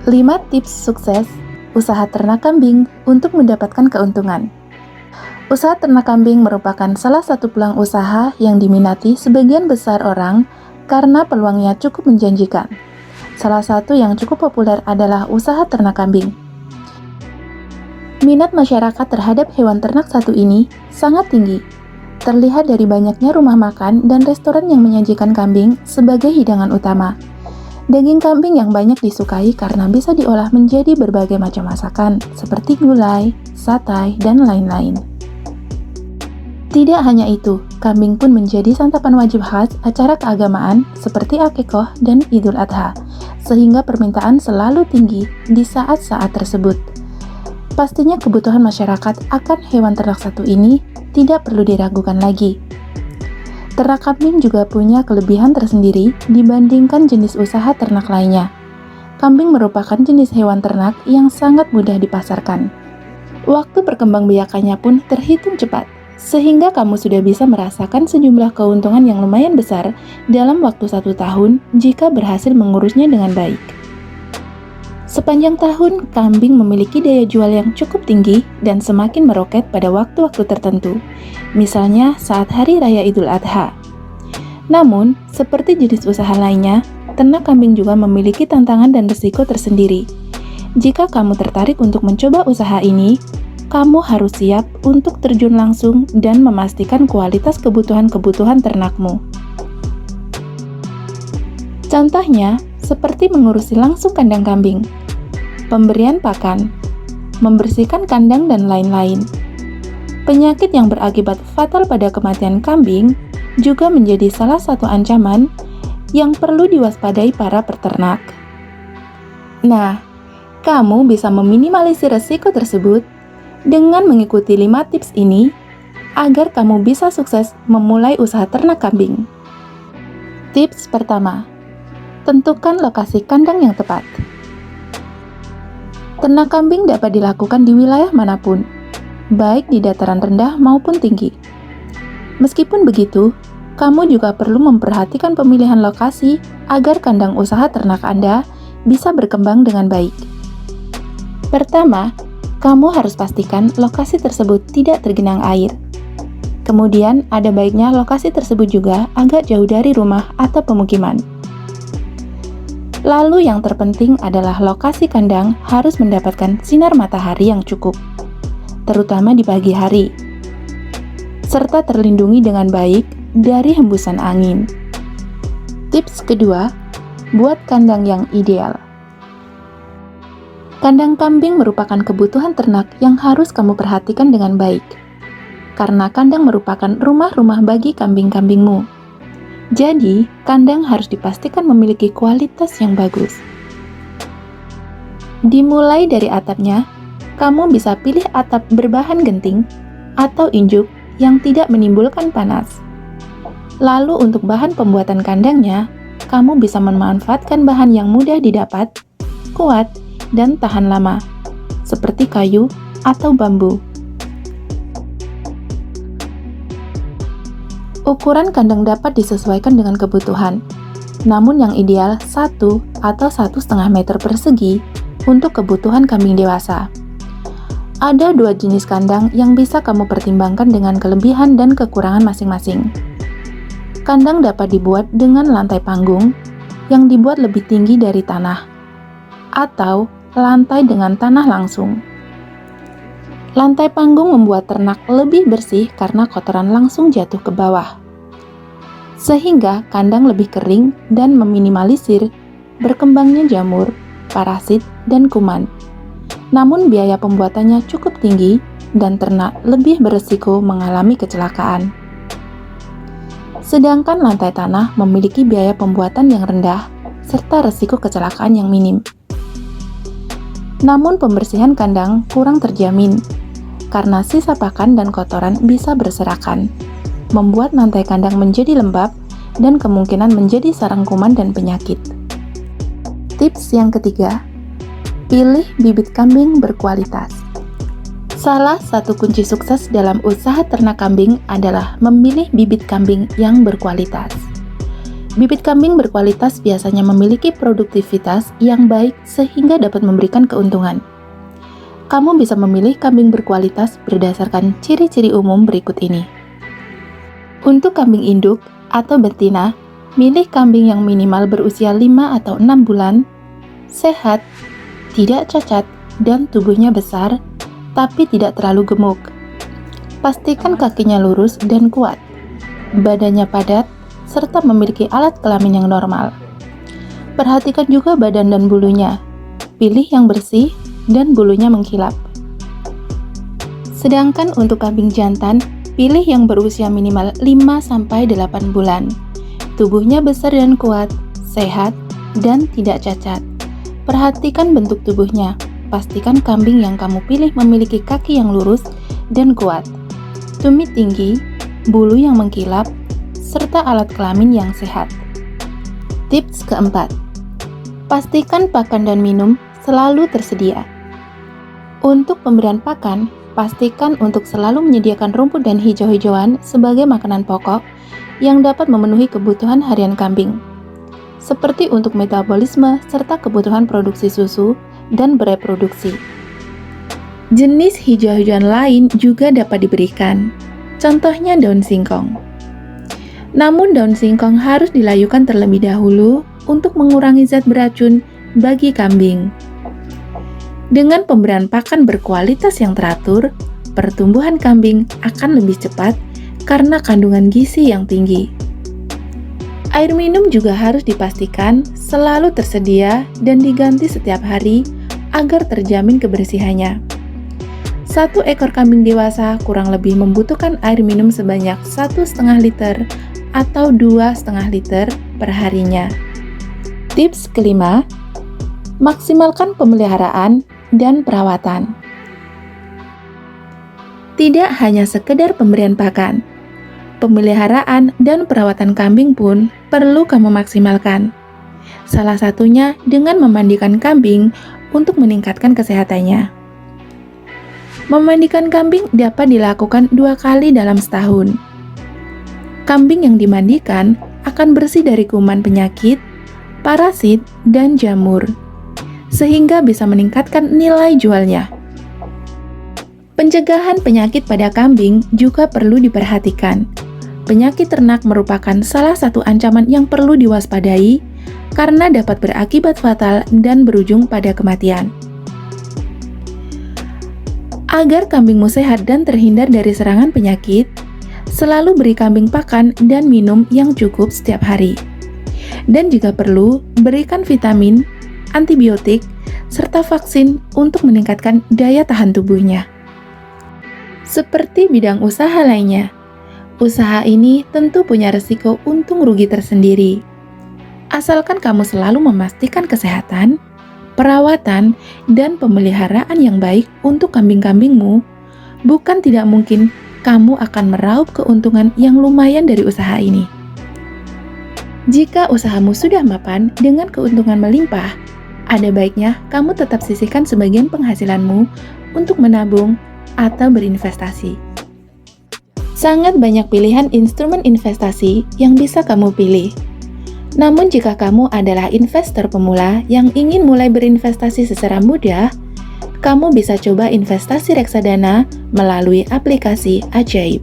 5 tips sukses usaha ternak kambing untuk mendapatkan keuntungan. Usaha ternak kambing merupakan salah satu peluang usaha yang diminati sebagian besar orang karena peluangnya cukup menjanjikan. Salah satu yang cukup populer adalah usaha ternak kambing. Minat masyarakat terhadap hewan ternak satu ini sangat tinggi. Terlihat dari banyaknya rumah makan dan restoran yang menyajikan kambing sebagai hidangan utama. Daging kambing yang banyak disukai karena bisa diolah menjadi berbagai macam masakan, seperti gulai, satay, dan lain-lain. Tidak hanya itu, kambing pun menjadi santapan wajib khas acara keagamaan seperti Akikoh dan Idul Adha, sehingga permintaan selalu tinggi di saat-saat tersebut. Pastinya kebutuhan masyarakat akan hewan ternak satu ini tidak perlu diragukan lagi. Ternak kambing juga punya kelebihan tersendiri dibandingkan jenis usaha ternak lainnya. Kambing merupakan jenis hewan ternak yang sangat mudah dipasarkan. Waktu perkembangbiakannya pun terhitung cepat, sehingga kamu sudah bisa merasakan sejumlah keuntungan yang lumayan besar dalam waktu 1 tahun jika berhasil mengurusnya dengan baik. Sepanjang tahun, kambing memiliki daya jual yang cukup tinggi dan semakin meroket pada waktu-waktu tertentu, misalnya saat Hari Raya Idul Adha. Namun, seperti jenis usaha lainnya, ternak kambing juga memiliki tantangan dan risiko tersendiri. Jika kamu tertarik untuk mencoba usaha ini, kamu harus siap untuk terjun langsung dan memastikan kualitas kebutuhan-kebutuhan ternakmu. Contohnya, seperti mengurusi langsung kandang kambing, pemberian pakan, membersihkan kandang, dan lain-lain. Penyakit yang berakibat fatal pada kematian kambing juga menjadi salah satu ancaman yang perlu diwaspadai para peternak. Nah, kamu bisa meminimalisir resiko tersebut dengan mengikuti 5 tips ini agar kamu bisa sukses memulai usaha ternak kambing. Tips pertama, tentukan lokasi kandang yang tepat. Ternak kambing dapat dilakukan di wilayah manapun, baik di dataran rendah maupun tinggi. Meskipun begitu, kamu juga perlu memperhatikan pemilihan lokasi agar kandang usaha ternak Anda bisa berkembang dengan baik. Pertama, kamu harus pastikan lokasi tersebut tidak tergenang air. Kemudian, ada baiknya lokasi tersebut juga agak jauh dari rumah atau pemukiman. Lalu yang terpenting adalah lokasi kandang harus mendapatkan sinar matahari yang cukup, terutama di pagi hari, serta terlindungi dengan baik dari hembusan angin. Tips kedua, buat kandang yang ideal. Kandang kambing merupakan kebutuhan ternak yang harus kamu perhatikan dengan baik, karena kandang merupakan rumah-rumah bagi kambing-kambingmu. Jadi, kandang harus dipastikan memiliki kualitas yang bagus. Dimulai dari atapnya, kamu bisa pilih atap berbahan genting atau injuk yang tidak menimbulkan panas. Lalu untuk bahan pembuatan kandangnya, kamu bisa memanfaatkan bahan yang mudah didapat, kuat, dan tahan lama, seperti kayu atau bambu. Ukuran kandang dapat disesuaikan dengan kebutuhan, namun yang ideal 1 atau 1,5 meter persegi untuk kebutuhan kambing dewasa. Ada 2 jenis kandang yang bisa kamu pertimbangkan dengan kelebihan dan kekurangan masing-masing. Kandang dapat dibuat dengan lantai panggung yang dibuat lebih tinggi dari tanah, atau lantai dengan tanah langsung. Lantai panggung membuat ternak lebih bersih karena kotoran langsung jatuh ke bawah, sehingga kandang lebih kering dan meminimalisir berkembangnya jamur, parasit, dan kuman. Namun biaya pembuatannya cukup tinggi dan ternak lebih beresiko mengalami kecelakaan. Sedangkan lantai tanah memiliki biaya pembuatan yang rendah serta resiko kecelakaan yang minim. Namun pembersihan kandang kurang terjamin karena sisa pakan dan kotoran bisa berserakan, membuat lantai kandang menjadi lembab dan kemungkinan menjadi sarang kuman dan penyakit. Tips yang ketiga, pilih bibit kambing berkualitas. Salah satu kunci sukses dalam usaha ternak kambing adalah memilih bibit kambing yang berkualitas. Bibit kambing berkualitas biasanya memiliki produktivitas yang baik sehingga dapat memberikan keuntungan. Kamu bisa memilih kambing berkualitas berdasarkan ciri-ciri umum berikut ini. Untuk kambing induk atau betina, milih kambing yang minimal berusia 5 atau 6 bulan, sehat, tidak cacat, dan tubuhnya besar, tapi tidak terlalu gemuk. Pastikan kakinya lurus dan kuat, badannya padat, serta memiliki alat kelamin yang normal. Perhatikan juga badan dan bulunya. Pilih yang bersih dan bulunya mengkilap. Sedangkan untuk kambing jantan, pilih yang berusia minimal 5-8 bulan. Tubuhnya besar dan kuat, sehat, dan tidak cacat. Perhatikan bentuk tubuhnya. Pastikan kambing yang kamu pilih memiliki kaki yang lurus dan kuat, tumit tinggi, bulu yang mengkilap, serta alat kelamin yang sehat. Tips keempat, pastikan pakan dan minum selalu tersedia. Untuk pemberian pakan, pastikan untuk selalu menyediakan rumput dan hijau-hijauan sebagai makanan pokok yang dapat memenuhi kebutuhan harian kambing, seperti untuk metabolisme serta kebutuhan produksi susu dan bereproduksi. Jenis hijau-hijauan lain juga dapat diberikan, contohnya daun singkong. Namun daun singkong harus dilayukan terlebih dahulu untuk mengurangi zat beracun bagi kambing. Dengan pemberian pakan berkualitas yang teratur, pertumbuhan kambing akan lebih cepat karena kandungan gizi yang tinggi. Air minum juga harus dipastikan selalu tersedia dan diganti setiap hari agar terjamin kebersihannya. Satu ekor kambing dewasa kurang lebih membutuhkan air minum sebanyak 1,5 liter atau 2,5 liter per harinya. Tips kelima, maksimalkan pemeliharaan dan perawatan. Tidak hanya sekedar pemberian pakan, pemeliharaan dan perawatan kambing pun perlu kamu maksimalkan. Salah satunya dengan memandikan kambing untuk meningkatkan kesehatannya. Memandikan kambing dapat dilakukan 2 kali dalam setahun. Kambing yang dimandikan akan bersih dari kuman penyakit, parasit, dan jamur, sehingga bisa meningkatkan nilai jualnya. Pencegahan penyakit pada kambing juga perlu diperhatikan. Penyakit ternak merupakan salah satu ancaman yang perlu diwaspadai karena dapat berakibat fatal dan berujung pada kematian. Agar kambingmu sehat dan terhindar dari serangan penyakit, selalu beri kambing pakan dan minum yang cukup setiap hari. Dan jika perlu, berikan vitamin, antibiotik, serta vaksin untuk meningkatkan daya tahan tubuhnya. Seperti bidang usaha lainnya, usaha ini tentu punya resiko untung rugi tersendiri. Asalkan kamu selalu memastikan kesehatan, perawatan, dan pemeliharaan yang baik untuk kambing-kambingmu, bukan tidak mungkin kamu akan meraup keuntungan yang lumayan dari usaha ini. Jika usahamu sudah mapan dengan keuntungan melimpah, ada baiknya kamu tetap sisihkan sebagian penghasilanmu untuk menabung atau berinvestasi. Sangat banyak pilihan instrumen investasi yang bisa kamu pilih. Namun jika kamu adalah investor pemula yang ingin mulai berinvestasi secara mudah, kamu bisa coba investasi reksadana melalui aplikasi Ajaib.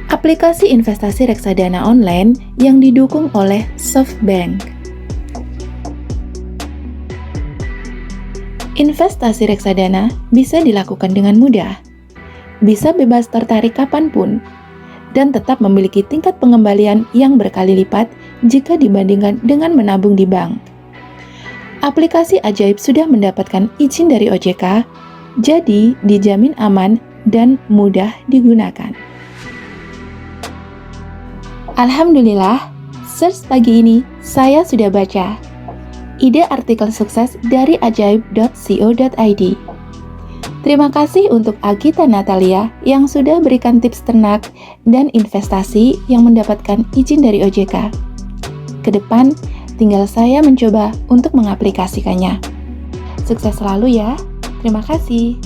Aplikasi investasi reksadana online yang didukung oleh SoftBank. Investasi reksadana bisa dilakukan dengan mudah, bisa bebas tertarik kapanpun, dan tetap memiliki tingkat pengembalian yang berkali lipat jika dibandingkan dengan menabung di bank. Aplikasi Ajaib sudah mendapatkan izin dari OJK, jadi dijamin aman dan mudah digunakan. Alhamdulillah, search pagi ini saya sudah baca. Ide artikel sukses dari ajaib.co.id. Terima kasih untuk Agita Natalia yang sudah berikan tips ternak dan investasi yang mendapatkan izin dari OJK. Kedepan, tinggal saya mencoba untuk mengaplikasikannya. Sukses selalu ya. Terima kasih.